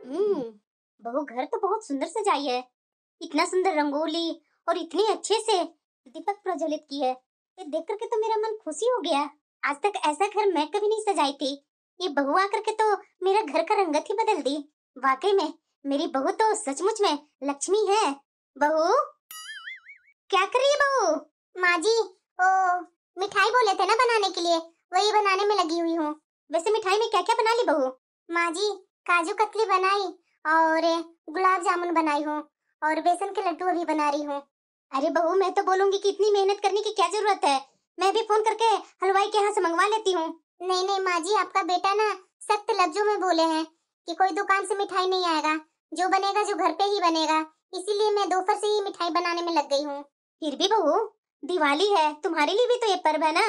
हम्म। बहू घर तो बहुत सुंदर सजाई है। इतना सुंदर रंगोली और इतनी अच्छे से दीपक प्रज्वलित की है। ये देख करके तो मेरा मन खुशी हो गया। आज तक ऐसा घर मैं कभी नहीं सजाई थी। ये बहू आकर के तो मेरा घर का रंगत ही बदल दी। वाकई में मेरी बहू तो सचमुच में लक्ष्मी है। बहू, क्या कर रही है बहू? माँ जी, ओ मिठाई बोले थे ना बनाने के लिए, वही बनाने में लगी हुई हूँ। वैसे मिठाई में क्या क्या बना ली बहू? माँ जी, काजू कतली बनाई और गुलाब जामुन बनाई हूँ और बेसन के लड्डू अभी बना रही हूँ। अरे बहू, मैं तो बोलूंगी कि इतनी मेहनत करने की क्या जरूरत है। मैं भी फोन करके हलवाई के यहाँ से मंगवा लेती हूँ। नहीं नहीं माँ जी, आपका बेटा ना सख्त लफ्जों में बोले हैं कि कोई दुकान से मिठाई नहीं आएगा, जो बनेगा जो घर पे ही बनेगा। इसीलिए मैं दोपहर से ही मिठाई बनाने में लग गई हूँ। फिर भी बहू, दिवाली है, तुम्हारे लिए भी तो ये पर्व है ना।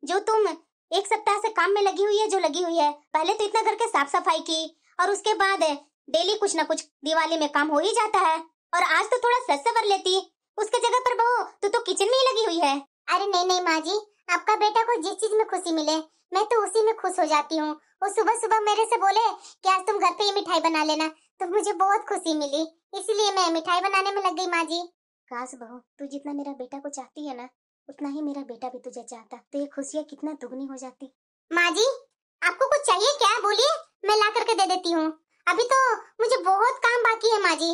जो तुम एक सप्ताह से काम में लगी हुई है, जो लगी हुई है, पहले तो इतना घर के साफ सफाई की और उसके बाद डेली कुछ ना कुछ दिवाली में काम हो ही जाता है। और आज तो थोड़ा सज सवर लेती, उसके जगह पर बहू तो किचन में ही लगी हुई है। अरे नहीं नहीं माँ जी, आपका बेटा को जिस चीज में खुशी मिले मैं तो उसी में खुश हो जाती हूँ। वो सुबह सुबह मेरे से बोले कि आज तुम घर पे ही मिठाई बना लेना, तो मुझे बहुत खुशी मिली, इसीलिए मैं मिठाई बनाने में लग गई माँ जी। काश बहू, तू जितना मेरा बेटा को चाहती है ना, उतना ही मेरा बेटा भी तुझे चाहता, तो ये खुशियाँ कितना दुगनी हो जाती। माँ जी, आपको कुछ चाहिए क्या? बोलिए, मैं ला करके दे देती हूँ। अभी तो मुझे बहुत काम बाकी है माँ जी।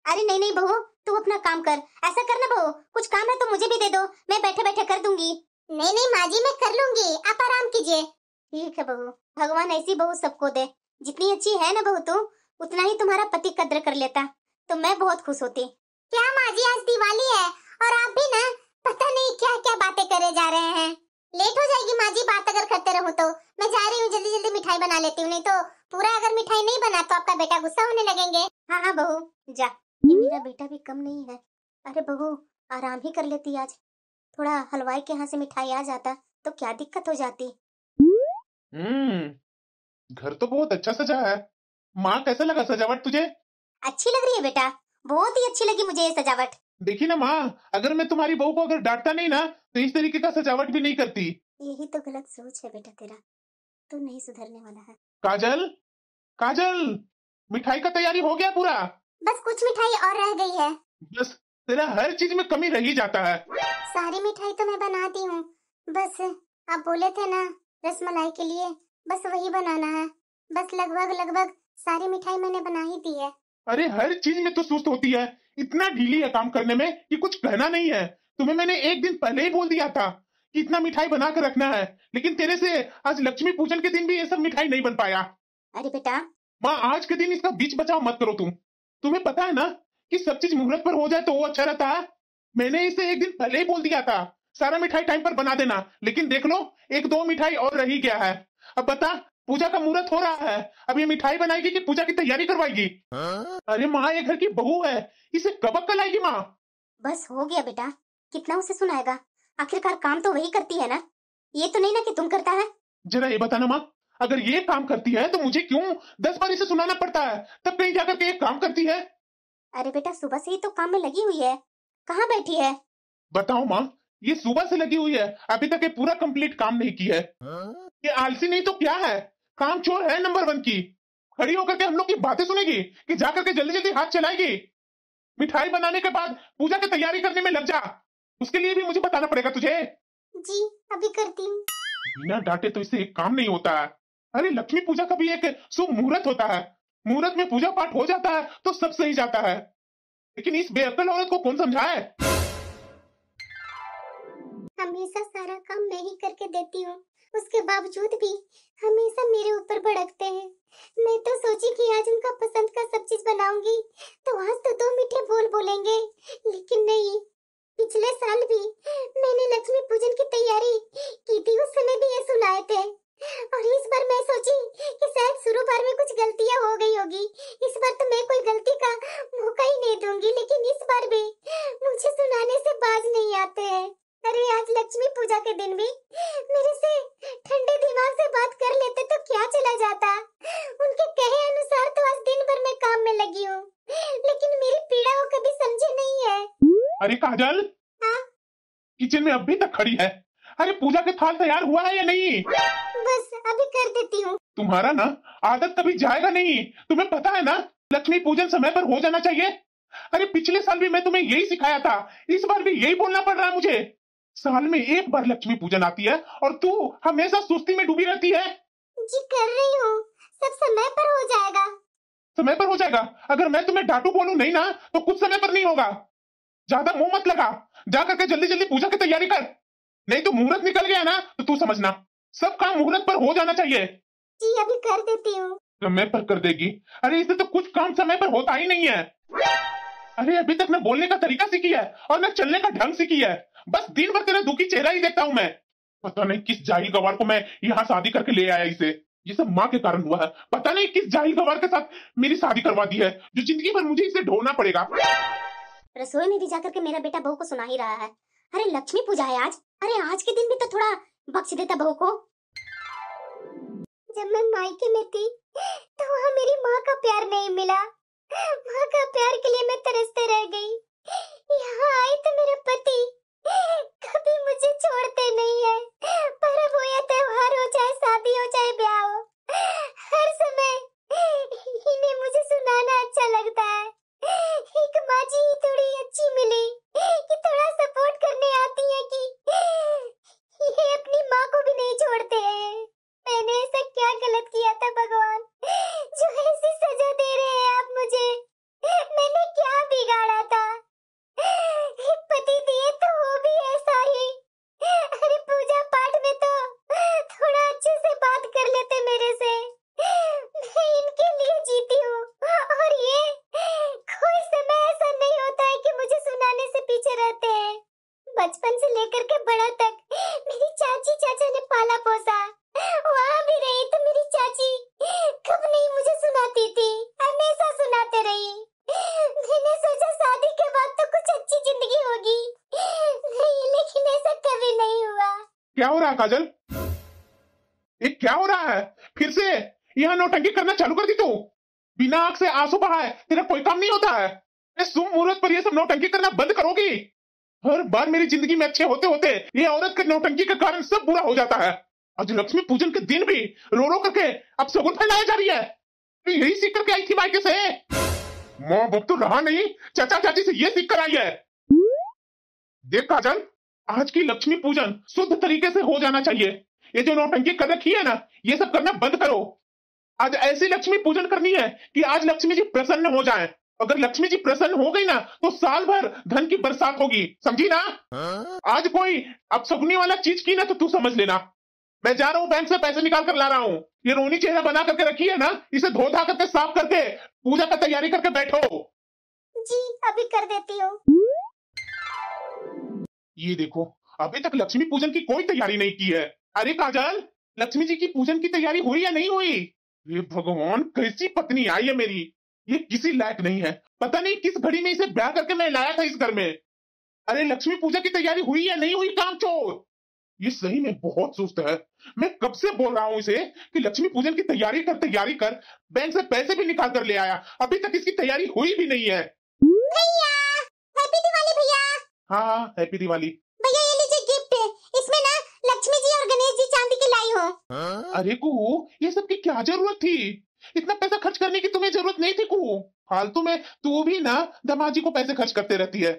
अरे नहीं नहीं बहू, तू अपना काम कर। ऐसा करना बहू, कुछ काम है तो मुझे भी दे दो, मैं बैठे बैठे कर दूंगी। नहीं नहीं माँ जी, मैं कर लूंगी, आप आराम कीजिए। ठीक है बहू, भगवान ऐसी बहू सबको दे। जितनी अच्छी है ना बहू तू, उतना ही तुम्हारा पति कद्र कर लेता, तो मैं बहुत खुश होती। क्या माँ जी, आज दिवाली है और आप भी ना पता नहीं क्या क्या बातें करे जा रहे हैं। लेट हो जाएगी माँ जी, बात अगर करते रहूं तो। मैं जा रही हूँ, जल्दी जल्दी मिठाई बना लेती हूँ, नहीं तो पूरा अगर मिठाई नहीं बना तो आपका बेटा गुस्सा होने लगेंगे। हाँ हाँ बहू, जा। ये मेरा बेटा भी कम नहीं है। अरे बहू, आराम ही कर लेती आज। थोड़ा हलवाई के यहाँ से मिठाई आ जाता तो क्या दिक्कत हो जाती। घर तो बहुत अच्छा सजा है। माँ, कैसा लगा सजावट तुझे? अच्छी लग रही है बेटा, बहुत ही अच्छी लगी मुझे ये सजावट। देखी ना माँ, अगर मैं तुम्हारी बहू को अगर डांटता नहीं ना तो इस तरीके का सजावट भी नहीं करती। यही तो गलत सोच है बेटा तेरा, तू नहीं सुधरने वाला है। काजल, काजल, मिठाई का तैयारी हो गया पूरा? बस कुछ मिठाई और रह गई है। बस, तेरा हर चीज में कमी रह ही जाता है। सारी मिठाई तो मैं बनाती हूँ, बस आप बोले थे ना रसमलाई के लिए, बस वही बनाना है। बस लगभग लगभग सारी मिठाई मैंने बना ही दी है। अरे हर चीज में तो सुस्त होती है, इतना ढीली है काम करने में कि कुछ कहना नहीं है। तुम्हें मैंने एक दिन पहले ही बोल दिया था कि इतना मिठाई बना कर रखना है, लेकिन तेरे से आज लक्ष्मी पूजन के दिन भी ये सब मिठाई नहीं बन पाया। अरे बेटा, माँ, आज के दिन इसका बीच बचाव मत करो तुम। तुम्हें पता है ना कि सब चीज मुहूर्त पर हो जाए तो वो अच्छा रहता है। मैंने इसे एक दिन पहले ही बोल दिया था सारा मिठाई टाइम पर बना देना, लेकिन देख लो, एक दो मिठाई और रह ही गया है। अब बता, पूजा का मुहूर्त हो रहा है, अब ये मिठाई बनाएगी कि पूजा की तैयारी करवाएगी? अरे माँ, ये घर की बहू है, इसे कब अक्ल आएगी माँ? बस हो गया बेटा, कितना उसे सुनाएगा, आखिरकार काम तो वही करती है ना, ये तो नहीं ना कि तुम करता है। जरा ये बताना माँ, अगर ये काम करती है तो मुझे क्यों 10 बार इसे सुनाना पड़ता है, तब कहीं जाकर के ये काम करती है? अरे बेटा, सुबह से ही तो काम में लगी हुई है, कहाँ बैठी है? बताओ माँ, ये सुबह से लगी हुई है, अभी तक ये पूरा कंप्लीट काम नहीं की है। ये आलसी नहीं तो क्या है, काम चोर है नंबर 1 की। खड़ी होकर के हम लोग की बातें सुनेगी कि जाकर के जल्दी जल्दी हाथ चलाएगी? मिठाई बनाने के बाद पूजा की तैयारी करने में लग जा, उसके लिए भी मुझे बताना पड़ेगा तुझे। जी, अभी करती हूँ। बिना डांटे तो इससे एक काम नहीं होता है। अरे लक्ष्मी पूजा का भी एक शुभ मुहूर्त होता है, मुहूर्त में पूजा पाठ हो जाता है तो सब सही जाता है, लेकिन इस बेअक्ल औरत को कौन समझाए? हमेशा सारा काम मैं ही करके देती हूँ, उसके बावजूद भी हमेशा मेरे ऊपर भड़कते हैं। मैं तो सोची कि आज उनका पसंद का सब चीज बनाऊंगी तो आज तो दो मीठे बोल बोलेंगे, लेकिन नहीं। पिछले साल भी मैंने लक्ष्मी पूजन की तैयारी की थी, उस समय भी ये सुनाए थे। और इस बार मैं सोची कि शायद शुरू बार में कुछ गलतियां हो गई होगी, इस बार तो मैं कोई गलती का मौका ही नहीं दूंगी, लेकिन इस बार भी मुझे सुनाने से बाज नहीं आते हैं। अरे आज लक्ष्मी पूजा के दिन भी मेरे से ठंडे दिमाग से बात कर लेते तो क्या चला जाता। उनके कहे अनुसार तो आज दिन भर मैं काम में लगी हूँ, लेकिन मेरी पीड़ा वो कभी समझे नहीं है। अरे काजल, हाँ? किचन में अभी तक खड़ी है। अरे पूजा के थाल तैयार हुआ है या नहीं? बस अभी कर देती हूँ। तुम्हारा ना आदत कभी जाएगा नहीं। तुम्हें पता है ना, लक्ष्मी पूजन समय पर हो जाना चाहिए। अरे पिछले साल भी मैं तुम्हें यही सिखाया था, इस बार भी यही बोलना पड़ रहा है मुझे। साल में एक बार लक्ष्मी पूजन आती है और तू हमेशा सुस्ती में डूबी रहती है। जी कर रही हूँ, सब समय पर हो जाएगा। समय पर हो जाएगा? अगर मैं तुम्हें डांटू बोलूं नहीं ना, तो कुछ समय पर नहीं होगा। ज्यादा मुंह मत लगा, जा करके जल्दी जल्दी पूजा की तैयारी कर, नहीं तो मुहूर्त निकल गया ना तो तू समझना, सब काम मुहूर्त पर हो जाना चाहिए। जी अभी कर देती हूँ। समय पर कर देगी? अरे इसे तो कुछ काम समय पर होता ही नहीं है। अरे अभी तक न बोलने का तरीका सीखी है और न चलने का ढंग सीखी है, बस दिन भर तेरा दुखी चेहरा ही देखता हूँ मैं। पता नहीं किस जाहिल गवार को मैं यहाँ शादी करके ले आया इसे। ये सब माँ के कारण हुआ है। पता नहीं किस जाहिल गवार के साथ मेरी शादी करवा दी है, जो जिंदगी भर मुझे इसे ढोना पड़ेगा। रसोई में भी जाकर के मेरा बेटा बहू को सुना ही रहा है, अरे लक्ष्मी पूजा है आज, अरे आज के दिन भी तो थोड़ा बख्श देता बहू को। जब मैं मायके में थी तो वहाँ मेरी माँ का प्यार नहीं मिला, माँ का प्यार के लिए मैं तरसते रह गई। यहाँ आई तो मेरा पति कभी मुझे छोड़ते नहीं है, पर्व हो या त्योहार हो, चाहे शादी हो चाहे ब्याह हो, हर समय इन्हें मुझे सुनाना अच्छा लगता है। एक माँ जी थोड़ी अच्छी मिली कि थोड़ा सपोर्ट करने आती है कि ये अपनी माँ को भी नहीं छोड़ते हैं। मैंने ऐसा क्या गलत किया था भगवान, जो ऐसी सजा दे रहे हैं आप मुझे? मैंने क्या बिगाड़ा था? पति दिए तो वो भी ऐसा ही। अरे पूजा पाठ में तो थोड़ा अच्छे से बात कर लेते मेरे से, मैं इनके लिए जीती हूँ और ये कोई समय ऐसा नहीं होता है कि मुझे सुनाने से पीछे रहते हैं। बचपन से लेकर के बड़ा तक मेरी चाची चाचा ने पाला पोसा, वहाँ भी रही तो मेरी चाची कब नहीं मुझे सुनाती थी, हमेशा सुनाते रही। मैंने सोचा शादी के बाद तो कुछ अच्छी जिंदगी होगी, नहीं लेकिन ऐसा कभी नहीं हुआ। क्या हो रहा है काजल? ये क्या हो रहा है? फिर से यहाँ नौटंकी करना चालू कर दी तू? बिना आंख से आंसू बहाए तेरा कोई काम नहीं होता है? शुभ मुहूर्त पर ये सब नौटंकी करना बंद करोगी? हर बार मेरी जिंदगी में अच्छे होते होते ये औरत के नौटंकी के कारण सब बुरा हो जाता है। आज लक्ष्मी पूजन के दिन भी रो रो करके अब सगुन फैलाई जा रही है। तो यही सीख करके आई थी मायके से। माँ बाप तो रहा नहीं, चाचा चाची से ये सीख कर आई है। देख काजल, आज की लक्ष्मी पूजन शुद्ध तरीके से हो जाना चाहिए। ये जो नौटंकी कर रखी है ना, ये सब करना बंद करो। आज ऐसी लक्ष्मी पूजन करनी है कि आज लक्ष्मी जी प्रसन्न हो जाएं। अगर लक्ष्मी जी प्रसन्न हो गई ना तो साल भर धन की बरसात होगी, समझी ना? आज कोई अपशगुनी वाला चीज की ना तो तू समझ लेना। मैं जा रहा हूँ, बैंक से पैसे निकाल कर ला रहा हूँ। ये रोनी चेहरा बना करके रखी है ना, इसे धो धा करके साफ करके पूजा का तैयारी करके बैठो। जी अभी कर देती हूँ। ये देखो, अभी तक लक्ष्मी पूजन की कोई तैयारी नहीं की है। अरे काजल, लक्ष्मी जी की पूजन की तैयारी हुई या नहीं हुई? ये भगवान, कैसी पत्नी आई है मेरी, ये किसी लायक नहीं है। पता नहीं किस घड़ी में इसे ब्याह करके मैं लाया था इस घर में। अरे लक्ष्मी पूजा की तैयारी हुई या नहीं हुई कामचोर? ये सही में बहुत सुस्त है। मैं कब से बोल रहा हूँ इसे कि लक्ष्मी पूजन की तैयारी कर, बैंक से पैसे भी निकाल कर ले आया, अभी तक इसकी तैयारी हुई भी नहीं है। भैया हैप्पी दिवाली भैया। हाँ हैप्पी दिवाली। भैया ये लीजिए गिफ्ट, इसमें ना लक्ष्मी जी और गणेश जी चांदी की लाई हो। अरे कुहू, ये सब की क्या जरूरत थी? इतना पैसा खर्च करने की तुम्हें जरूरत नहीं थी कुहू। फालतू में तू भी ना दमाजी को पैसे खर्च करते रहती है।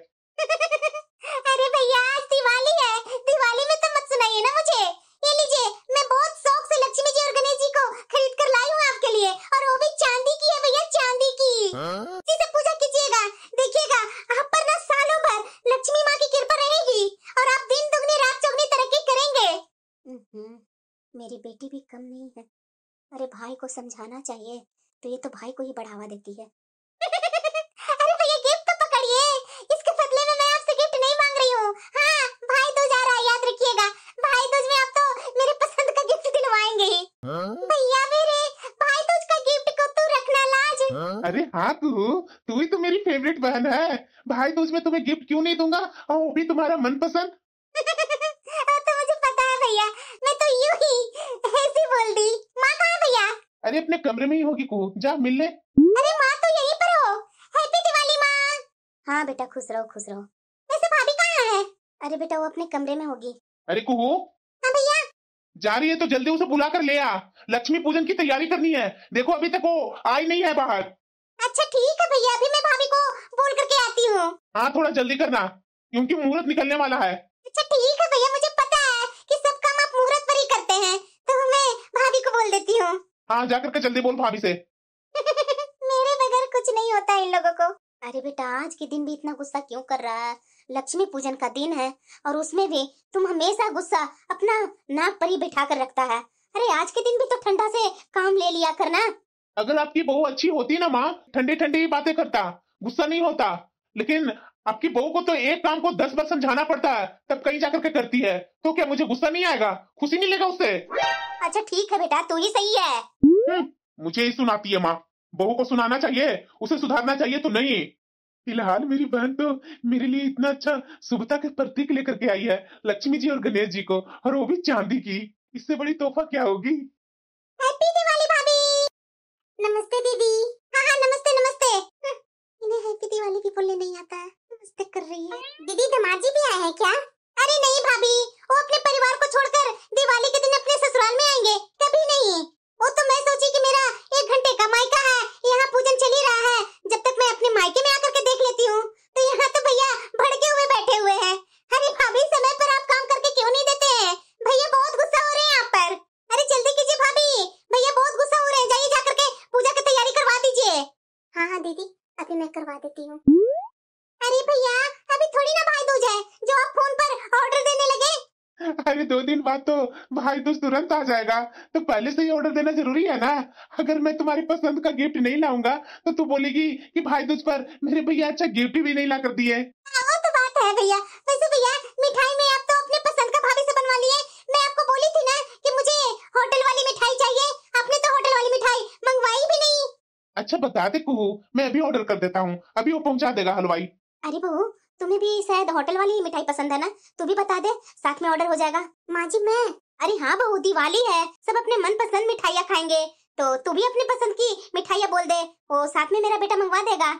अरे भैया आज दिवाली है, दिवाली में तो मत सुनाइए ना मुझे। ये लीजिए, मैं बहुत शौक से लक्ष्मी जी और गणेश जी को खरीद कर लाई हूँ आपके लिए, और वो भी चांदी की है भैया, चांदी की। जी से पूजा कीजिएगा, देखिएगा आप पर ना सालों भर लक्ष्मी माँ की कृपा रहेगी और आप दिन दुगनी रात चौगनी तरक्की करेंगे। मेरी बेटी भी कम नहीं है। अरे भाई को समझाना चाहिए, तो ये तो भाई को ही बढ़ावा देती है। अरे भैया गिफ्ट तो पकड़िए, इसके बदले में मैं आपसे गिफ्ट नहीं मांग रही हूँ। हाँ भाई दूज आ रहा है, याद रखिएगा। भाई दूज में आप तो मेरे पसंद का गिफ्ट दिलवाएंगे ही। भैया मेरे भाई दूज का गिफ्ट को तू रखना लाज। अरे हाँ तू ही तो मेरी फेवरेट बहन है। भाई दूज में तुम्हें गिफ्ट क्यों नहीं दूंगा, और वो भी तुम्हारा मनपसंद। तो मुझे पता है भैया, मैं तो यूं ही ऐसी बोल दी। माँ कहाँ है भैया? अरे अपने कमरे में ही होगी कुहू, जा मिल ले। अरे माँ तो यहीं पर हो। हैप्पी दिवाली माँ। हाँ बेटा खुश रहो खुश रहो। वैसे भाभी कहाँ है? अरे बेटा वो अपने कमरे में होगी। अरे कुहू, हाँ भैया। जा रही है तो जल्दी उसे बुला कर ले आ। लक्ष्मी पूजन की तैयारी करनी है। देखो अभी तक वो आई नहीं है बाहर। अच्छा ठीक है भैया, अभी मैं भाभी को बोल करके आती हूँ। हाँ थोड़ा जल्दी करना क्योंकि मुहूर्त निकलने वाला है। अच्छा ठीक है भैया, मुझे पता है कि सब काम आप मुहूर्त पर ही करते हैं, तो मैं भाभी को बोल देती हूँ। हाँ जाकर के जल्दी बोल भाभी से। मेरे बगैर कुछ नहीं होता इन लोगों को। अरे बेटा, आज के दिन भी इतना गुस्सा क्यों कर रहा है? लक्ष्मी पूजन का दिन है और उसमें भी तुम हमेशा गुस्सा अपना नाक पर ही बिठा कर रखता है। अरे आज के दिन भी तो ठंडा से काम ले लिया करना। अगर आपकी बहू अच्छी होती ना माँ, ठंडी ठंडी ही बातें करता, गुस्सा नहीं होता। लेकिन आपकी बहू को तो एक काम को 10 बार समझाना पड़ता है, तब कहीं जाकर के करती है। तो क्या मुझे गुस्सा नहीं आएगा? खुशी नहीं लेगा उससे? अच्छा ठीक है बेटा, तू ही सही है। मुझे ही सुनाती है माँ। बहू को सुनाना चाहिए, उसे सुधारना चाहिए तो नहीं। फिलहाल मेरी बहन तो मेरे लिए इतना अच्छा शुभता के प्रतीक लेकर के आई है, लक्ष्मी जी और गणेश जी को, और वो भी चांदी की। इससे बड़ी तोहफा क्या होगी? हैप्पी दिवाली भाभी। नमस्ते दीदी। हाँ हाँ नमस्ते नमस्ते। इन्हें हैप्पी दिवाली भी बोलने नहीं आता है, नमस्ते कर रही है। दीदी दामाद जी भी आए हैं क्या? अरे नहीं भाभी, वो अपने परिवार को छोड़कर दिवाली के दिन अपने ससुराल में आएंगे, कभी नहीं। वो तो मैं सोची कि मेरा 1 घंटे का मायका है, यहाँ पूजन चल ही रहा है, जब तक मैं अपने मायके में आकर के देख लेती हूँ। तो यहाँ तो भैया भड़के हुए बैठे हुए हैं। अरे भाभी, समय पर आप काम करके क्यों नहीं देते हैं? भैया बहुत गुस्सा हो रहे हैं आप पर। अरे जल्दी कीजिए भाभी, भैया बहुत गुस्सा हो रहे हैं, जाइए जाकर के पूजा की तैयारी करवा दीजिए। हाँ हाँ दीदी, अभी मैं करवा देती हूँ। अरे भैया, अभी थोड़ी ना भाई दूज है जो आप फोन पर ऑर्डर देने लगे। अरे 2 दिन बाद तो भाई दूज तुरंत आ जाएगा, तो पहले से ही ऑर्डर देना जरूरी है ना। अगर मैं तुम्हारी पसंद का गिफ्ट नहीं लाऊंगा तो तू बोलेगी कि भाई दूज पर मेरे भैया अच्छा गिफ्ट भी नहीं ला कर दिए। वो तो बात है भैया। वैसे भैया, मिठाई में आप तो अपने पसंद का भाभी से बनवा लिए। मैं आपको बोली थी ना कि मुझे होटल वाली मिठाई चाहिए, आपने तो होटल वाली मिठाई मंगवाई भी नहीं। अच्छा बता दे कुहू, मैं अभी ऑर्डर कर देता हूँ, अभी वो पहुंचा देगा हलवाई। अरे बहू, तुम्हें भी शायद होटल वाली मिठाई पसंद है ना, तू भी बता दे, साथ में ऑर्डर हो जाएगा। माँ जी मैं, अरे हाँ बहू, दिवाली है, सब अपने मनपसंद मिठाइयाँ खाएंगे, तो तू भी अपनी पसंद की मिठाइयाँ बोल दे, वो साथ में मेरा बेटा मंगवा देगा।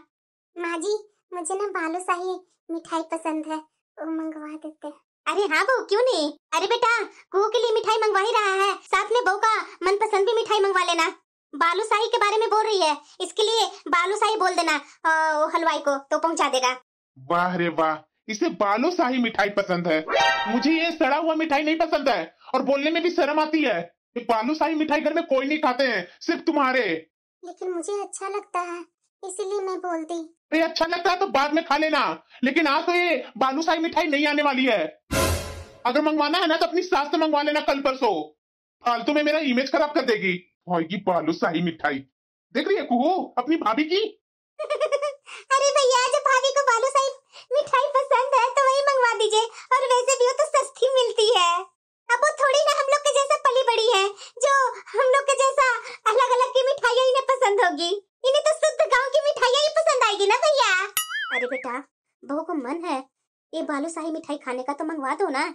माँ जी, मुझे ना बालूशाही मिठाई पसंद है, वो मंगवा देते। अरे हाँ बहू, क्यों नहीं। अरे बेटा, कुहू के लिए मिठाई मंगवा ही रहा है, साथ में बहू का मनपसंद भी मिठाई मंगवा लेना। बालूशाही के बारे में बोल रही है, इसके लिए बालूशाही बोल देना हलवाई को, तो पहुंचा देगा। वाह रे वाह, इसे बालूशाही मिठाई पसंद है, मुझे ये सड़ा हुआ मिठाई नहीं पसंद है, और बोलने में भी शर्म आती है। ये बालूशाही मिठाई घर में कोई नहीं खाते हैं, सिर्फ तुम्हारे। लेकिन मुझे अच्छा लगता है, इसीलिए मैं बोलती। अरे अच्छा लगता है तो बाद में खा लेना, लेकिन आज तो ये बालूशाही मिठाई नहीं आने वाली है। अगर मंगवाना है ना तो अपनी सास से मंगवा लेना कल परसों, फालतू में मेरा इमेज खराब कर देगी। होगी बालूशाही मिठाई, देख रही है कुहू अपनी भाभी की। अरे भैया, जब भाभी को बालूशाही मिठाई पसंद है तो वही मंगवा दीजिए, और वैसे भी वो तो सस्ती मिलती है। अब वो थोड़ी ना हम लोग के जैसा पली बड़ी है, जो हम लोग के जैसा अलग अलग की मिठाइयाँ इन्हें पसंद होगी। इन्हें तो शुद्ध गांव की मिठाइयाँ ही पसंद आएगी ना भैया। अरे बेटा, बहू को मन है ये बालूशाही मिठाई खाने का, तो मंगवा दो ना,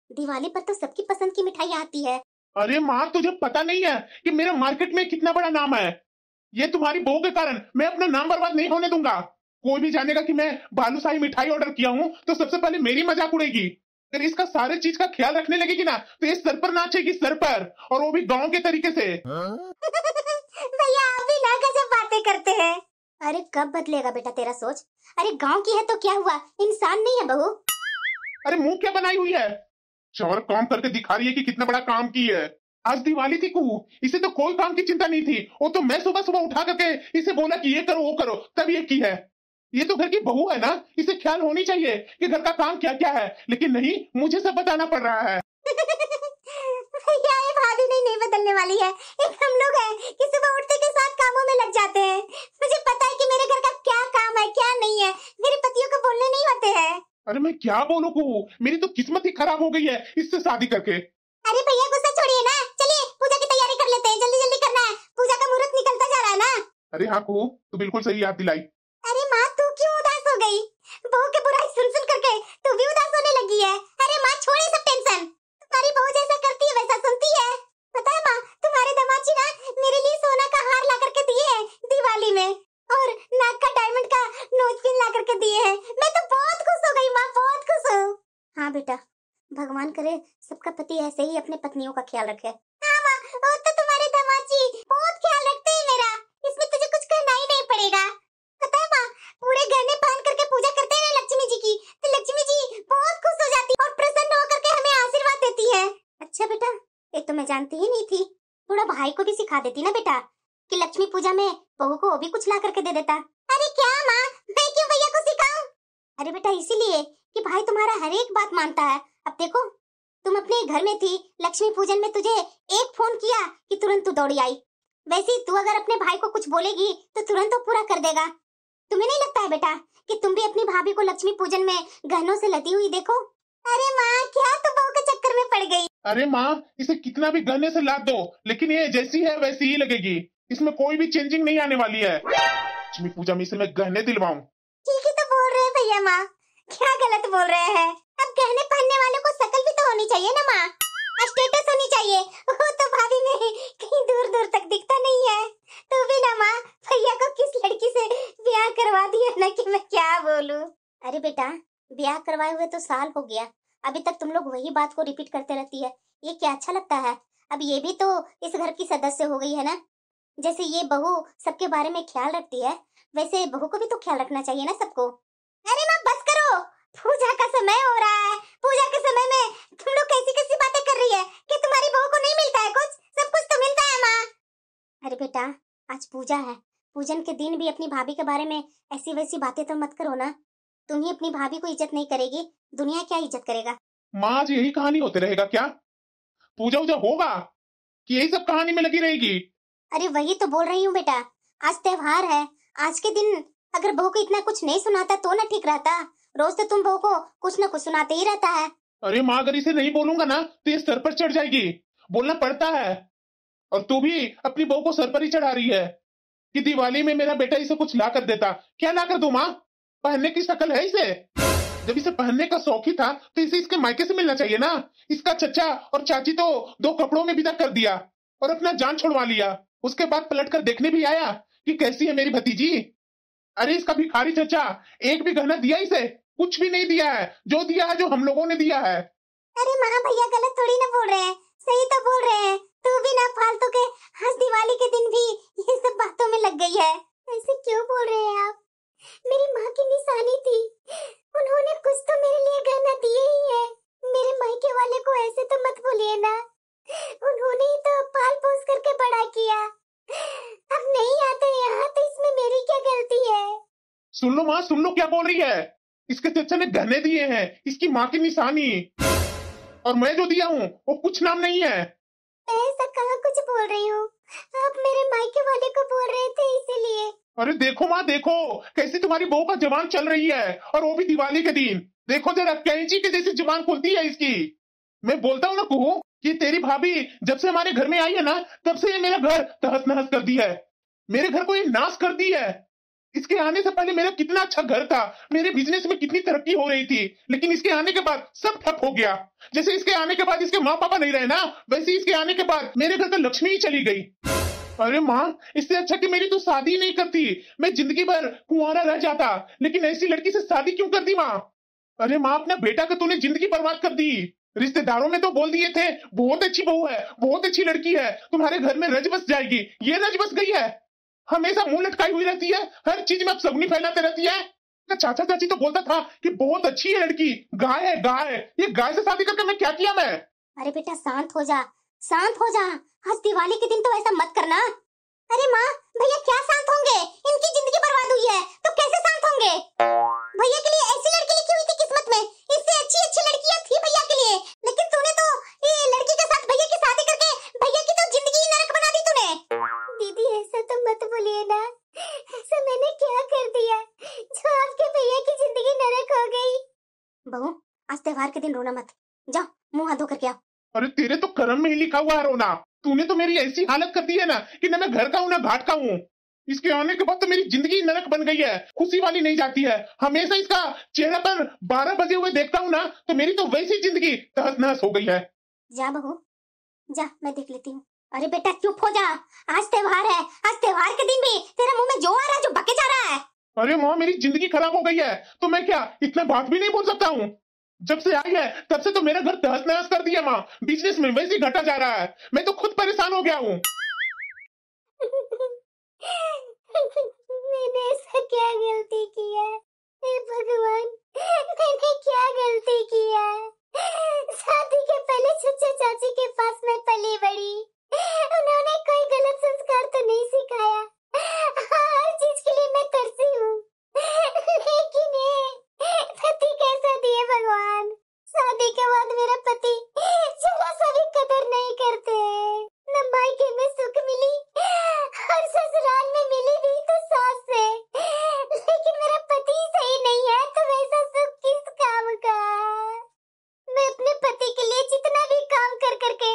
दिवाली पर तो सबकी पसंद की मिठाई आती है। अरे माँ, तुझे पता नहीं है कि मेरा मार्केट में कितना बड़ा नाम है। ये तुम्हारी बहू के कारण मैं अपना नाम बर्बाद नहीं होने दूंगा। कोई भी जानेगा कि मैं बालूशाही मिठाई ऑर्डर किया हूँ तो सबसे पहले मेरी मजाक उड़ेगी। अगर इसका सारे चीज का ख्याल रखने लगेगी ना तो ये सर पर नाचेगी, सर पर, और वो भी गांव के तरीके से। भैया आप भी ना गजब बातें करते हैं। अरे कब बदलेगा बेटा तेरा सोच? अरे गांव की है तो क्या हुआ, इंसान नहीं है बहू। अरे मुंह क्या बनाई हुई है, चौर काम करके दिखा रही है कि कितना बड़ा काम की है। आज दिवाली थी कुहू, इसे तो कोई काम की चिंता नहीं थी, वो तो मैं सुबह सुबह उठा करके इसे बोला कि ये करो वो करो, तब ये की है। ये तो घर की बहू है ना, इसे ख्याल होनी चाहिए कि घर का काम क्या क्या है, लेकिन नहीं, मुझे सब बताना पड़ रहा है। भैया ये भाभी नहीं बदलने वाली है, एक हम लोग हैं कि सुबह उठते के साथ कामों में लग जाते हैं। मुझे पता है कि मेरे घर का क्या काम है क्या नहीं है, मेरे पतियों को बोलने नहीं होते हैं। अरे मैं क्या बोलूं कुहू, मेरी तो किस्मत ही खराब हो गई है इससे शादी करके। अरे भैया गुस्सा छोड़िए ना, चलिए पूजा की तैयारी कर लेते हैं, जल्दी जल्दी करना है, पूजा का मुहूर्त निकलता जा रहा है ना। अरे हाँ कुहू, तू बिल्कुल सही याद दिलाई। अरे माँ, तू क्यों उदास हो गई? बहू के बुराई सुन सुन करके तू भी उदास होने लगी है। अरे माँ छोड़े सब टेंशन, तुम्हारी बहू जैसा करती है वैसा सुनती है। पता है माँ, तुम्हारे दामाद जी ना मेरे लिए सोना का हार ला करके दिए हैं दिवाली में, और नाक का डायमंड का नोज पिन ला करके दिए हैं। मैं तो बहुत खुश हो गई माँ, बहुत खुश हूँ। हाँ बेटा, भगवान करे सबका पति ऐसे ही अपने पत्नियों का ख्याल रखे। हाँ माँ, वो तो तुम्हारे दामाद जी बहुत ख्याल रखते हैं मेरा, इसमें तुझे कुछ कहना ही नहीं पड़ेगा। पता है माँ, पूरे गहने पहन करके पूजा करते हैं ना लक्ष्मी जी की, तो लक्ष्मी जी बहुत खुश हो जाती और प्रसन्न होकर के हमें आशीर्वाद देती है। अच्छा बेटा, ये तो मैं जानती ही नहीं थी। थोड़ा भाई को भी सिखा देती ना बेटा कि लक्ष्मी पूजा में बहू को वो भी कुछ ला करके दे देता। अरे क्या माँ, मैं क्यों भैया को सिखाऊं? अरे बेटा इसीलिए कि भाई तुम्हारा हर एक बात मानता है। अब देखो, तुम अपने घर में थी, लक्ष्मी पूजन में तुझे एक फोन किया कि तुरंत तू दौड़ी आई। वैसे ही तू अगर अपने भाई को कुछ बोलेगी तो तुरंत वो पूरा कर देगा। तुम्हें नहीं लगता है बेटा कि तुम भी अपनी भाभी को लक्ष्मी पूजन में गहनों से लदी हुई देखो? अरे माँ, क्या तू बहू के चक्कर में पड़ गई? अरे माँ, इसे कितना भी गहने से लाद दो, लेकिन ये जैसी है वैसी ही लगेगी। इसमें कोई भी चेंजिंग नहीं आने वाली है। लक्ष्मी पूजा में इसे मैं गहने दिलवाऊं। ठीक ही तो बोल रहे हैं भैया। माँ क्या गलत बोल रहे हैं? अब गहने पहनने वालों को शकल भी तो होनी चाहिए ना माँ, स्टेटस होनी चाहिए। वो तो भाभी में कहीं दूर दूर तक दिखता नहीं है। तो भी ना माँ, भैया को किस लड़की से ब्याह करवा दिया ना कि मैं क्या बोलूं। अरे बेटा, ब्याह करवाए हुए तो साल हो गया, अभी तक तुम लोग वही बात को रिपीट करते रहती है। ये क्या अच्छा लगता है? अब ये भी तो इस घर की सदस्य हो गई है ना। जैसे ये बहू सबके बारे में ख्याल रखती है, वैसे बहू को भी तो ख्याल रखना चाहिए ना सबको। अरे माँ बस करो, पूजा का समय हो रहा है। पूजा के समय में तुम लोग कैसी कैसी बातें कर रही है कि तुम्हारी बहू को नहीं मिलता है कुछ? सब कुछ तो मिलता है माँ। अरे बेटा, आज पूजा है, पूजन के दिन भी अपनी भाभी के बारे में ऐसी वैसी बातें तो मत करो ना। तुम ही अपनी भाभी को इज्जत नहीं करेगी, दुनिया क्या इज्जत करेगा? माँ, आज यही कहानी होते रहेगा क्या? पूजा वूजा होगा कि यही सब कहानी में लगी रहेगी? अरे वही तो बोल रही हूँ बेटा, आज त्योहार है। आज के दिन अगर बहू को इतना कुछ नहीं सुनाता तो ना ठीक रहता। रोज तो तुम बहू को कुछ न कुछ सुनाते ही रहता है। अरे माँ, अगर इसे नहीं बोलूंगा ना तो ये सर पर चढ़ जाएगी। बोलना पड़ता है। और तू भी अपनी बहू को सर पर ही चढ़ा रही है कि दिवाली में मेरा बेटा इसे कुछ ला कर देता। क्या ला कर दूं माँ? पहनने की शक्ल है इसे? जब इसे पहनने का शौक ही था तो इसे इसके मायके से मिलना चाहिए ना। इसका चचा और चाची तो 2 कपड़ों में विदा कर दिया और अपना जान छुड़वा लिया। उसके बाद पलट कर देखने भी आया कि कैसी है मेरी भतीजी। अरे इसका भिखारी चचा एक भी गहना दिया इसे? कुछ भी नहीं दिया है। जो दिया है जो हम लोगों ने दिया है। अरे माँ भैया गलत थोड़ी ना बोल रहे हैं, सही तो बोल रहे हैं। तू भी ना फालतू के हर दिवाली के दिन भी ये सब बातों में लग गई है। ऐसे क्यों बोल रहे हैं आप? मेरी माँ की निशानी थी, उन्होंने कुछ तो मेरे लिए गहना दिए ही है। मेरे मायके वाले को ऐसे तो मत बोलिए ना, उन्होंने ही तो पाल पोस करके बड़ा किया। अब नहीं आते यहाँ तो इसमें मेरी क्या गलती है? सुन लो माँ, सुन लो क्या बोल रही है। इसके चचा ने गहने दिए हैं, इसकी माँ की निशानी, और मैं जो दिया हूँ वो कुछ नाम नहीं है। ऐसा कहाँ कुछ बोल रही हूँ, आप मेरे मायके वाले को बोल रहे थे इसीलिए। अरे देखो माँ, देखो कैसी तुम्हारी बहू का जबान चल रही है, और वो भी दिवाली के दिन। देखो जरा, कैंची के जैसी जबान खुलती है इसकी। मैं बोलता हूँ ना कुहू कि तेरी भाभी जब से हमारे घर में आई है ना, तब से ये मेरा घर तहस नहस कर दी है। मेरे घर को ये नाश कर दी है। इसके आने से पहले मेरा कितना अच्छा घर था, मेरे बिजनेस में कितनी तरक्की हो रही थी, लेकिन इसके आने के बाद सब ठप हो गया। जैसे इसके आने के बाद इसके माँ पापा नहीं रहे ना, वैसे इसके आने के बाद मेरे घर तो लक्ष्मी ही चली गई। अरे माँ, इससे अच्छा कि मेरी तो शादी नहीं करती, मैं जिंदगी भर कुंवारा रह जाता। लेकिन ऐसी लड़की से शादी क्यों कर दी माँ? अरे माँ, अपना बेटा का तूने जिंदगी बर्बाद कर दी। रिश्तेदारों में तो बोल दिए थे बहुत अच्छी बहू है, बहुत अच्छी लड़की है, तुम्हारे घर में रज बस जाएगी। ये रज बस गई है, हमेशा मुंह लटकाई हुई रहती है, हर चीज में अपशगुनी फैलाते रहती है। चाचा चाची तो बोलता था कि बहुत अच्छी है लड़की, गाय है गाय। ये गाय से शादी करके मैं क्या किया मैं? अरे बेटा शांत हो जा, शांत हो जा। आज दिवाली के दिन तो ऐसा मत करना। अरे माँ भैया क्या शांत होंगे, इनकी जिंदगी बर्बाद हुई है तो कैसे शांत होंगे? भैया के लिए ऐसी लड़की लिखी हुई थी किस्मत में, इससे अच्छी अच्छी लड़कियां थी भैया के लिए, लेकिन तूने तो ये लड़की के साथ भैया की शादी करके भैया की तो जिंदगी ही नरक बना दी तूने। दीदी ऐसा तो मत बोलिए ना, ऐसा मैंने क्या कर दिया जो आपके भैया की जिंदगी नरक हो गई? बहू आज त्योहार के दिन रोना मत, जाओ मुंह हाथ धो करके आओ। अरे तेरे तो कर्म में ही लिखा हुआ है रोना। तूने तो मेरी ऐसी हालत कर दी है ना कि न मैं घर का हूँ ना घाट का हूँ। इसके आने के बाद तो मेरी जिंदगी नरक बन गई है, खुशी वाली नहीं जाती है। हमेशा इसका चेहरा पर 12 बजे हुए देखता हूँ ना तो मेरी तो वैसी जिंदगी तहस नहस हो गई है। जा बहू जा, मैं देख लेती हूँ। अरे बेटा चुप हो जा, आज त्योहार है, आज त्योहार के दिन भी तेरे मुंह में जो आ रहा है, जो बके जा रहा है। अरे माँ, मेरी जिंदगी खराब हो गई है तो मैं क्या इतना बात भी नहीं बोल सकता हूँ? जब से आई है तब से तो मेरा घर तहस नहस कर दिया माँ। बिजनेस में वैसे ही घटा जा रहा है, मैं तो खुद परेशान हो गया हूँ। मैंने ऐसा क्या गलती किया है? हे भगवान, मैंने क्या गलती किया है? शादी के पहले चचा चाची के पास मैं पली बड़ी, उन्होंने कोई गलत संस्कार तो नहीं सिखाया। हर चीज के लिए मैं तरसी हूँ, लेकिन ये पति कैसा दिए भगवान। शादी के बाद मेरा पति जरा सा भी कदर नहीं करते। न मायके में सुख मिली और ससुराल में मिली भी तो सास से, लेकिन मेरा पति सही नहीं है तो वैसा सुख किस काम का। मैं अपने पति के लिए जितना भी काम कर करके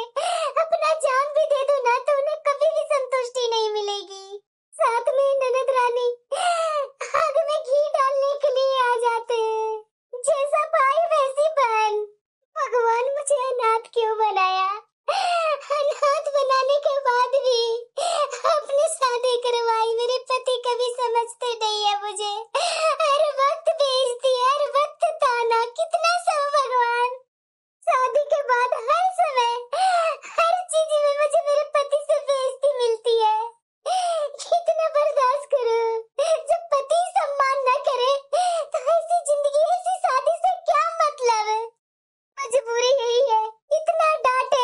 अपना जान भी दे दूं ना तो उन्हें कभी भी संतुष्टि नहीं मिलेगी। साथ में ननद रानी आग में घी डालने के लिए आ जाते हैं। जैसा भाई वैसी बहन। भगवान मुझे अनाथ क्यों बनाया? अनाथ बनाने के बाद भी अपने शादी करवाई। मेरे पति कभी समझते नहीं है मुझे, हर वक्त बेइज्जती, हर वक्त ताना। कितना सह भगवान। शादी के बाद हर समय हर चीज में मुझे मेरे पति से बेइज्जती मिलती है। कितना बर्दाश्त करूं? जब पति सम्मान न करे तो ऐसी जिंदगी, ऐसी शादी से क्या मतलब? मजबूरी यही है, इतना डांटे,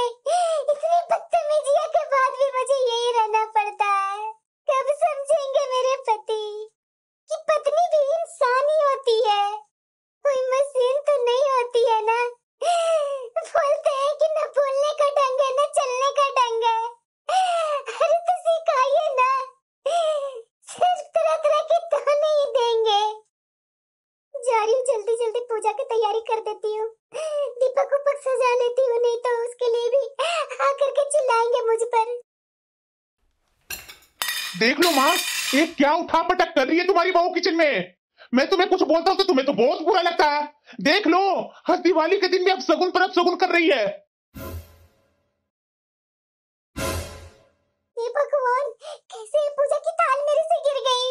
इतनी बदतमीजियों के बाद भी मुझे यही रहना पड़ता है। कब समझेंगे मेरे पति कि पत्नी भी इंसान ही होती है, कोई मशीन तो नहीं होती है ना। बोलते हैं कि न बोलने का ढंग है, न चलने का ढंग है। अरे तो सिखाइए ना, सिर्फ तरह तरह के ताने ही देंगे। जा रही हूँ, जल्दी जल्दी पूजा की तैयारी कर देती हूँ। दीपक उपक सजा लेती हूँ, नहीं तो उसके लिए भी आकर के चिल्लाएंगे मुझ पर। देख लो माँ, ये क्या उठा पटक कर रही है तुम्हारी बहू किचन में। मैं तुम्हें कुछ बोलता हूँ तो तुम्हें तो बहुत बुरा लगता है। देख लो, हर दिवाली के दिन भी अब सगुन पर अब सगुन कर रही है। हे भगवान, कैसे ये पूजा की थाल मेरे से गिर गई?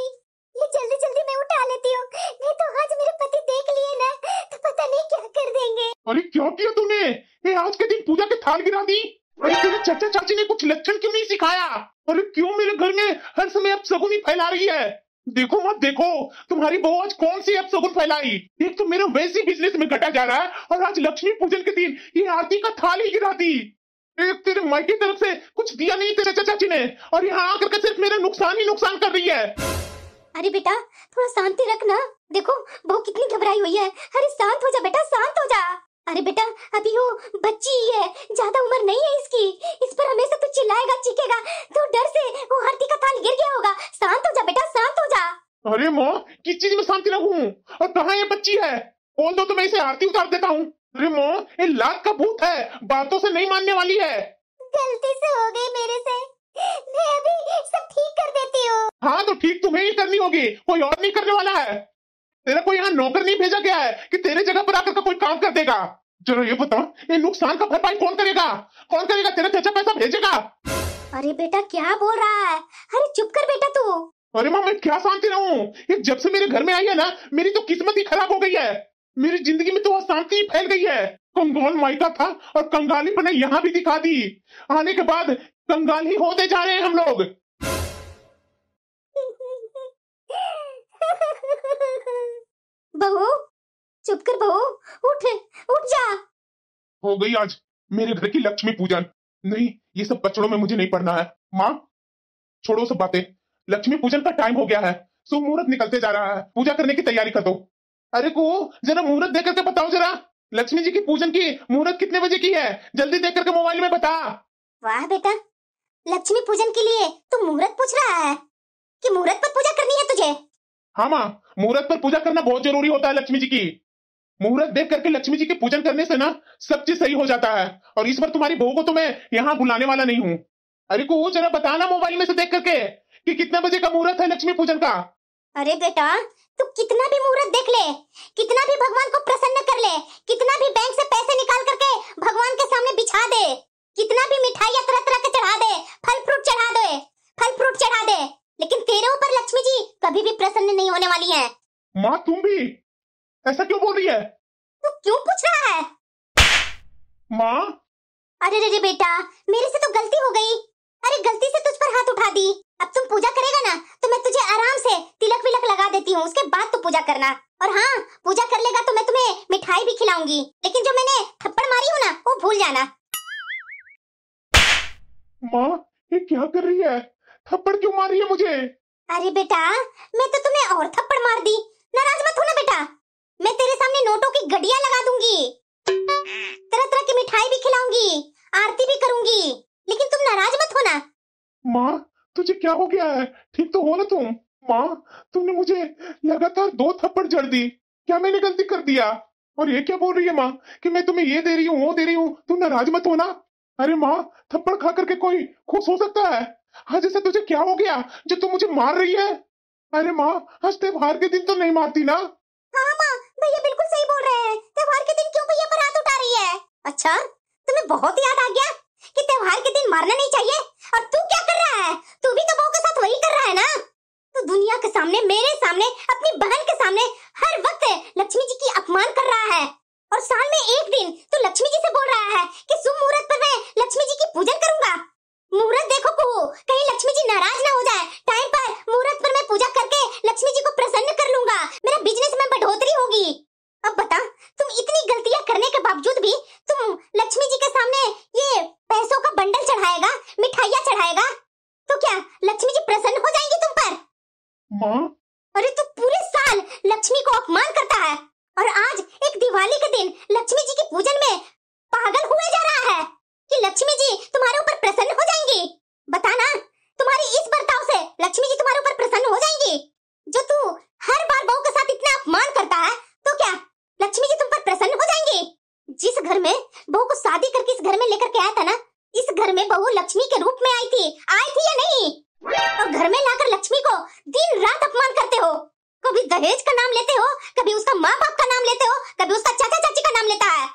ये जल्दी जल्दी मैं उठा लेती हूँ, नहीं तो आज मेरे पति देख लिए ना तो पता नहीं क्या कर देंगे। अरे क्या किया तूने? ये आज के दिन पूजा के थाल गिरा दी? अरे तेरे चाचा चाची ने कुछ लक्षण क्यों नहीं सिखाया? अरे क्यों मेरे घर में हर समय अब सगुन ही फैला रही है? देखो मत देखो, तुम्हारी बहू आज कौन सी अब सगुन फैलाई। एक तो मेरा वैसे बिजनेस में घटा जा रहा है और आज लक्ष्मी पूजन के दिन ये आरती का थाल ही गिरा दी। एक तेरे मायके की तरफ से कुछ दिया नहीं तेरे चाचा चाची ने, और यहाँ आकर के सिर्फ मेरा नुकसान ही नुकसान कर रही है। अरे बेटा, थोड़ा शांति रखना। देखो बहू कितनी घबराई हुई है। अरे शांत हो जा बेटा, शांत हो जा। अरे बेटा, अभी वो बच्ची ही है, ज्यादा उम्र नहीं है इसकी। इस पर हमेशा तू चिल्लाएगा, चीखेगा तो डर से वो आरती का थाल गिर गया होगा। शांत हो जा बेटा, शांत हो जा। अरे माँ, किस चीज में शांति रहूं? और कहाँ ये बच्ची है? बोल दो तो मैं इसे आरती उतार देता हूँ। अरे माँ, ये लात का भूत है, बातों से नहीं मानने वाली है। गलती से हो गई मेरे से, मैं अभी सब ठीक कर देती हूँ। हाँ तो ठीक तुम्हें ही करनी होगी, कोई और नहीं करने वाला है। तेरा कोई यहाँ नौकर नहीं भेजा गया है कि तेरे जगह पर आकर का कोई काम कर देगा। चलो ये बता, ये नुकसान का भरपाई कौन करेगा? कौन करेगा? तेरा चाचा पैसा भेजेगा? अरे बेटा क्या बोल रहा है? अरे चुप कर बेटा तू। अरे माँ, मैं क्या शांति रहूं? ये जब से मेरे घर में आई है ना, मेरी तो किस्मत ही खराब हो गई है। मेरी जिंदगी में तो अशांति फैल गई है। कंगाल मायका था और कंगालीपन यहाँ भी दिखा दी। आने के बाद कंगाल ही होते जा रहे हैं हम लोग। बहू चुप कर, बहू उठ, उठ जा। हो गई आज मेरे घर की लक्ष्मी पूजन। नहीं, ये सब बचड़ों में मुझे नहीं पढ़ना है। माँ छोड़ो सब बातें, लक्ष्मी पूजन का टाइम हो गया है। शुभ मुहूर्त निकलते जा रहा है, पूजा करने की तैयारी कर दो। अरे को जरा मुहूर्त देख करके बताओ जरा, लक्ष्मी जी की पूजन की मुहूर्त कितने बजे की है? जल्दी देख करके मोबाइल में बता। वाह बेटा, लक्ष्मी पूजन के लिए तू मुहूर्त पूछ रहा है कि मुहूर्त पर पूजा करनी है तुझे? हाँ माँ, मुहूर्त पर पूजा करना बहुत जरूरी होता है लक्ष्मी जी की। मुहूर्त देख करके लक्ष्मी जी की पूजन करने से ना सब चीज सही हो जाता है। और इस बार तुम्हारी बहू को तो मैं यहाँ बुलाने वाला नहीं हूँ। अरे को जरा बताना मोबाइल में से देख करके कि कितने बजे का मुहूर्त है लक्ष्मी पूजन का। अरे बेटा, तू कितना भी मुहूर्त देख ले, कितना भी भगवान को प्रसन्न कर ले, कितना भी बैंक से पैसे निकाल करके भगवान के सामने बिछा दे, कितना भी मिठाई तरह तरह के चढ़ा दे, फल फ्रूट चढ़ा दे, फल फ्रूट चढ़ा दे, लेकिन तेरे ऊपर लक्ष्मी जी कभी भी प्रसन्न नहीं होने वाली है। माँ तुम भी ऐसा क्यों बोल रही है? तू क्यों पूछ रहा है? माँ अरे रे बेटा, मेरे से तो गलती हो गई। अरे गलती से तुझ पर हाथ उठा दी। अब तुम पूजा करेगा ना तो मैं तुझे आराम से तिलक विलक लगा देती हूँ, उसके बाद तू पूजा करना। और हाँ, पूजा कर लेगा तो मैं तुम्हें मिठाई भी खिलाऊंगी, लेकिन जो मैंने थप्पड़ मारी हूँ ना वो भूल जाना। माँ ये क्या कर रही है? थप्पड़ क्यों मार रही है मुझे? अरे बेटा, मैं तो तुम्हें और थप्पड़ मार दी। नाराज मत होना बेटा, मैं तेरे सामने नोटों की गड्डियां लगा दूंगी, तरह तरह की मिठाई भी खिलाऊंगी, आरती भी करूंगी, लेकिन तुम नाराज मत होना। माँ तुझे क्या हो गया है? ठीक तो हो ना तुम? माँ तुमने मुझे लगातार 2 थप्पड़ जड़ दी, क्या मैंने गलती कर दिया? और ये क्या बोल रही है माँ कि मैं तुम्हें ये दे रही हूँ वो दे रही हूँ, तुम नाराज मत होना। अरे माँ थप्पड़ खा करके कोई खुश हो सकता है? आज ऐसा तुझे क्या हो गया जो तुम मुझे मार रही है? अरे माँ आज त्योहार के दिन तो नहीं मारती ना? हाँ माँ, भैया बिल्कुल सही बोल रहे हैं। त्योहार के दिन क्यों भैया पर हाथ उठा रही है? अच्छा, तुम्हें बहुत याद आ गया कि त्योहार के दिन मारना नहीं चाहिए। और तू क्या कर रहा है? तू भी तो बहू के साथ वही कर रहा है ना? तू दुनिया के सामने, मेरे सामने, अपनी बहन के सामने हर वक्त लक्ष्मी जी की अपमान कर रहा है। और साल में एक दिन तू लक्ष्मी जी से बोल रहा है कि शुभ मुहूर्त पर मैं लक्ष्मी जी की पूजन करूंगा। मुहूर्त देखो कुहू, कहीं लक्ष्मी जी नाराज ना हो जाए। टाइम पर मुहूर्त पर मैं पूजा करके लक्ष्मी जी को प्रसन्न कर लूंगा, मेरा बिजनेस में बढ़ोतरी होगी। अब बता, तुम इतनी गलतियां करने के बावजूद भी तुम लक्ष्मी जी के सामने ये पैसों का बंडल चढ़ाएगा, मिठाइयां चढ़ाएगा, तो क्या लक्ष्मी जी प्रसन्न हो जाएंगी तुम पर? माँ अरे तू पूरे साल लक्ष्मी को अपमान करता है और आज एक दिवाली के दिन लक्ष्मी जी की पूजन में पागल हुए जा रहा है कि लक्ष्मी जी तुम्हारे ऊपर प्रसन्न हो जाएंगी। बताना, तुम्हारी इस बर्ताव से लक्ष्मी जी तुम्हारे ऊपर प्रसन्न हो जाएंगी? जो तू हर बार बहू के साथ इतना अपमान करता है, तो क्या लक्ष्मी जी तुम पर प्रसन्न हो जाएंगी? जिस घर में बहू को शादी करके इस घर में लेकर के आया था ना, इस घर में बहू लक्ष्मी के रूप में आई थी या नहीं? और घर में लाकर लक्ष्मी को दिन रात अपमान करते हो। कभी दहेज का नाम लेते हो, कभी उसका माँ बाप का नाम लेते हो, कभी उसका चाचा चाची का नाम लेता है।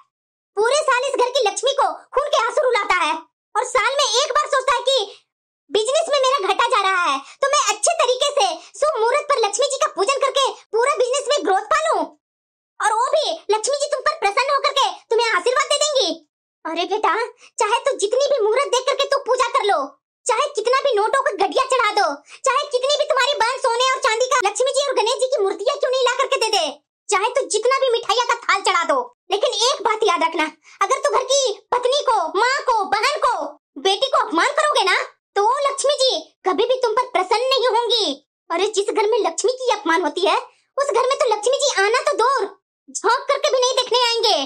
पूरे साल इस घर की लक्ष्मी को खून के आंसू रुलाता है और साल में एक बार सोचता है कि बिजनेस में मेरा घाटा जा रहा है तो मैं अच्छे तरीके से शुभ मुहूर्त पर लक्ष्मी जी का पूजन करके पूरा बिजनेस में ग्रोथ पालूं, और वो भी लक्ष्मी जी तुम पर प्रसन्न होकर के तुम्हें आशीर्वाद दे देंगी। अरे बेटा, चाहे तो जितनी भी मुहूर्त देख करके तू पूजा कर लो, चाहे कितना भी नोटों का गड्डिया चढ़ा दो, चाहे कितनी भी तुम्हारी बहन सोने और चांदी का लक्ष्मी जी और गणेश जी की मूर्तियां क्यों नहीं ला करके दे दे, चाहे तो जितना भी मिठाइयां का थाल चढ़ा दो, लेकिन एक बात याद रखना, अगर तू घर की पत्नी को, माँ को, बहन को, बेटी को अपमान करोगे ना, तो लक्ष्मी जी कभी भी तुम पर प्रसन्न नहीं होंगी। अरे जिस घर में लक्ष्मी की अपमान होती है, उस घर में तो लक्ष्मी जी आना तो दूर, झांक करके भी नहीं देखने आएंगे।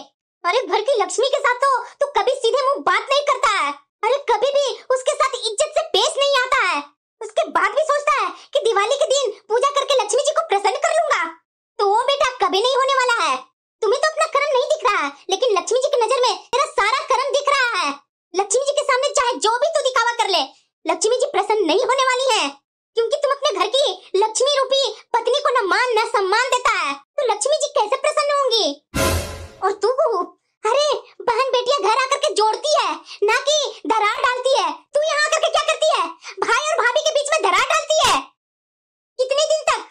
अरे घर की लक्ष्मी के साथ तो कभी सीधे मुंह बात नहीं करता है, अरे कभी भी उसके साथ इज्जत से पेश नहीं आता है। उसके बाद भी सोचता है कि दिवाली के दिन पूजा करके लक्ष्मी जी को प्रसन्न कर लूंगा, तो वो बेटा कभी नहीं होने वाला है। तुम्हें तो अपना कर्म नहीं दिख रहा है, लेकिन लक्ष्मी जी की नजर में तेरा सारा कर्म दिख रहा है। लक्ष्मी जी के सामने चाहे जो भी तू दिखावा कर ले, लक्ष्मी जी प्रसन्न नहीं होने वाली है, क्योंकि तुम अपने घर की लक्ष्मी रूपी पत्नी को न मान न सम्मान देता है, तो लक्ष्मी जी कैसे प्रसन्न होंगी? और तू, अरे बहन बेटियां घर आकर के जोड़ती है, ना कि दरार डालती है। तू यहाँ आकर के क्या करती है? भाई और भाभी के बीच में दरार डालती है। कितने दिन तक?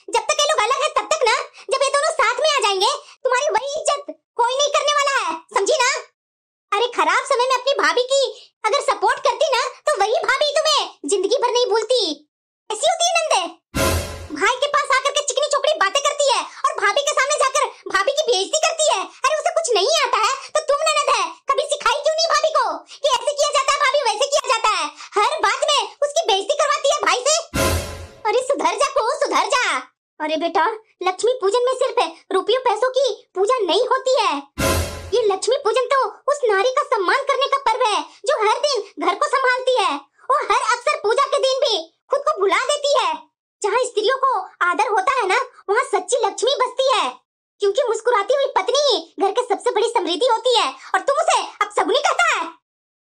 जब तक ये लोग अलग है तब तक ना, जब ये दोनों साथ में आ जाएंगे तुम्हारी वही इज्जत कोई नहीं करने वाला है, समझी ना? अरे खराब समय में अपनी भाभी की अगर सपोर्ट करती ना, तो वही भाभी तुम्हें जिंदगी भर नहीं भूलती। ऐसी होती है नंदे, भाई के पास आकर के चिकनी चोपड़ी बातें करती है और भाभी के सामने जाकर भाभी की बेइज्जती करती है। अरे उसे कुछ नहीं आता है तो तुम ननद है, कभी सिखाई क्यों नहीं भाभी को कि ऐसे किया जाता है भाभी, वैसे किया जाता है? हर बात में उसकी बेइज्जती करवाती है भाई से। अरे सुधर जा को, सुधर जा। अरे बेटा, लक्ष्मी पूजन में सिर्फ रुपयों पैसों की पूजा नहीं होती है, ये लक्ष्मी पूजन तो उस नारी का सम्मान करने का पर्व है जो हर दिन घर को संभालती है और हर अक्सर पूजा के दिन भी खुद को भुला देती है। जहाँ स्त्रियों को आदर होता है ना, वहाँ सच्ची लक्ष्मी बसती है, क्योंकि मुस्कुराती हुई पत्नी ही घर के सबसे बड़ी समृद्धि होती है। और तुम उसे अब सगुनी कहता है।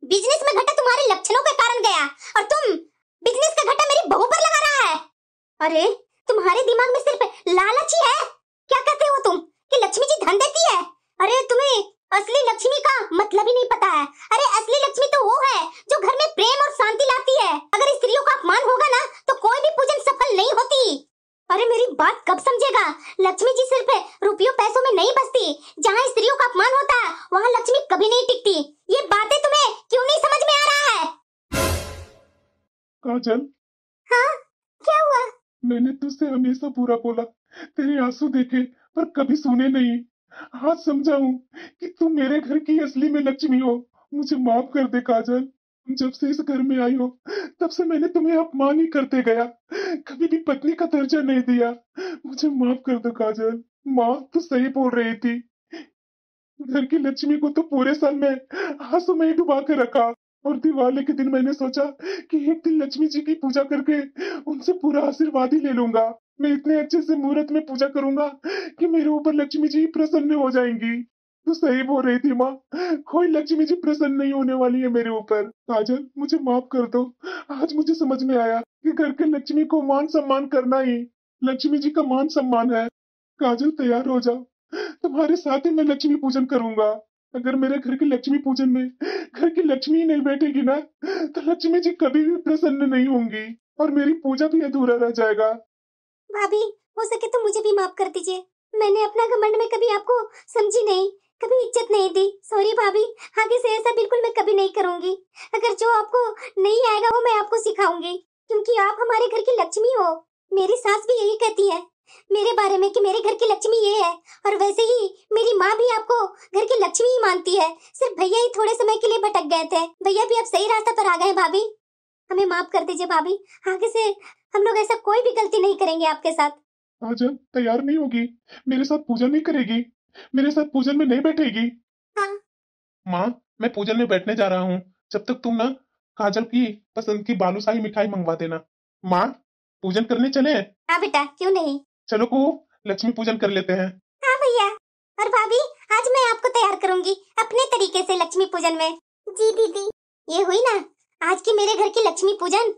बिजनेस में घाटा तुम्हारे लक्षणों के कारण गया और तुम बिजनेस का घाटा मेरी बहू पर लगा रहा है। अरे तुम्हारे दिमाग में सिर्फ लालच ही है। क्या कहते हो तुम कि लक्ष्मी जी धन देती है? अरे तुम्हें असली लक्ष्मी का मतलब ही नहीं पता है। अरे असली लक्ष्मी तो वो है जो घर में प्रेम और शांति लाती है। अगर स्त्रियों का अपमान होगा ना, तो कोई भी पूजन सफल नहीं होती। अरे मेरी बात कब समझेगा? लक्ष्मी जी सिर्फ रुपयों पैसों में नहीं बसती। जहाँ स्त्रियों का अपमान होता है वहाँ लक्ष्मी कभी नहीं टिकती। ये बातें तुम्हें क्यों नहीं समझ में आ रहा है? काजल, हाँ, क्या हुआ? मैंने तुझसे हमेशा बुरा बोला, तेरे आंसू देखे पर कभी सुने नहीं। आज समझा हूँ कि तू मेरे घर की असली में लक्ष्मी हो। मुझे माफ कर दे काजल। जब से इस घर में आई हो तब से मैंने तुम्हें अपमान ही करते गया, कभी भी पत्नी का दर्जा नहीं दिया। मुझे माफ कर दो काजल। माँ, तू सही बोल रही थी। घर की लक्ष्मी को तो पूरे साल में आंसू में ही डुबा के रखा, और दिवाली के दिन मैंने सोचा कि एक दिन लक्ष्मी जी की पूजा करके उनसे पूरा आशीर्वाद ही ले लूंगा। मैं इतने अच्छे से मुहूर्त में पूजा करूंगा कि मेरे ऊपर लक्ष्मी जी प्रसन्न हो जाएंगी। तू सही बोल रही थी माँ, कोई लक्ष्मी जी प्रसन्न नहीं होने वाली है मेरे ऊपर। काजल, मुझे माफ कर दो। आज मुझे समझ में आया कि घर के लक्ष्मी को मान सम्मान करना ही लक्ष्मी जी का मान सम्मान है। काजल, तैयार हो जाओ, तुम्हारे साथ ही मैं लक्ष्मी पूजन करूंगा। अगर मेरे घर के लक्ष्मी पूजन में घर की लक्ष्मी नहीं बैठेगी ना, तो लक्ष्मी जी कभी भी प्रसन्न नहीं होंगी और मेरी पूजा भी अधूरा रह जाएगा। भाभी, हो सके तो मुझे भी माफ कर दीजिए। मैंने अपना घमंड में कभी आपको समझी नहीं, कभी इज्जत नहीं दी। सॉरी भाभी, आगे से ऐसा बिल्कुल मैं कभी नहीं करूंगी। अगर जो आपको नहीं आएगा वो मैं आपको सिखाऊंगी, क्योंकि आप हमारे घर की लक्ष्मी हो। मेरी सास भी यही कहती है मेरे बारे में कि मेरे घर की लक्ष्मी ये है, और वैसे ही मेरी माँ भी आपको घर की लक्ष्मी ही मानती है। सिर्फ भैया ही थोड़े समय के लिए भटक गए थे। भैया भी अब सही रास्ते पर आ गए। भाभी, हमें माफ कर दीजिए भाभी। आगे से हम लोग ऐसा कोई भी गलती नहीं करेंगे आपके साथ। काजल, तैयार नहीं होगी? मेरे साथ पूजन नहीं करेगी? मेरे साथ पूजन में नहीं बैठेगी? हाँ। माँ, मैं पूजन में बैठने जा रहा हूँ। जब तक तुम ना काजल की पसंद की बालूशाही मिठाई मंगवा देना। माँ, पूजन करने चले? हाँ बेटा, क्यों नहीं। चलो को लक्ष्मी पूजन कर लेते हैं। हाँ भैया। और भाभी, आज मैं आपको तैयार करूंगी अपने तरीके से लक्ष्मी पूजन में। जी दीदी। ये हुई ना आज की मेरे घर की लक्ष्मी पूजन।